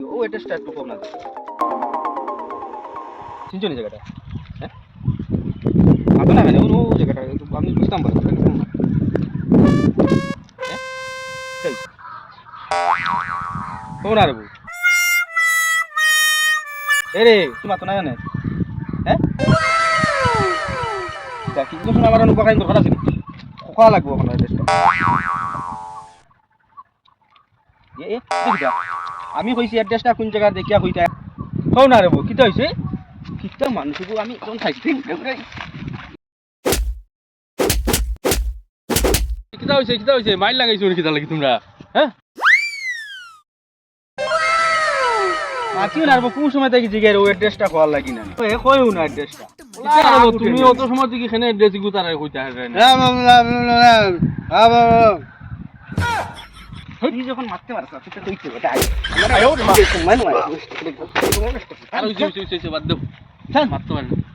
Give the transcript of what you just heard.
ও অ্যাড্রেসটা একটু কম না চিনছো নি জায়গাটা হ্যাঁ আতো না কেন ও জায়গাটা আমি বুঝতাম পারবো হ্যাঁ কোন আর এ রে তুমি আতো না কেন হ্যাঁ কিন্তু শোনা আমার উপকার কথা আছে কোয়া লাগবো এখন অ্যাড্রেসটা আমি কইছি অ্যাড্রেসটা কোন জায়গা দেখিয়া কইতা হও না রে বউ কিটা হইছে কিটা মানুষকে আমি কোন খাইছি কিটা হইছে মাইল লাগাইছো কিটা লাগি তোমরা হ্যাঁ আতিও না রে কোন সময় থেকে জিগার ও অ্যাড্রেসটা কোয়া লাগি না এ কইও না অ্যাড্রেসটা তুমি অত সময় থেকে এখানে অ্যাড্রেস গুতারে কইতা তুই যখন মারতে পারছ তুই তো কইতে এটা আয় আয়ো মানে বাদ দাও মারতে পারবে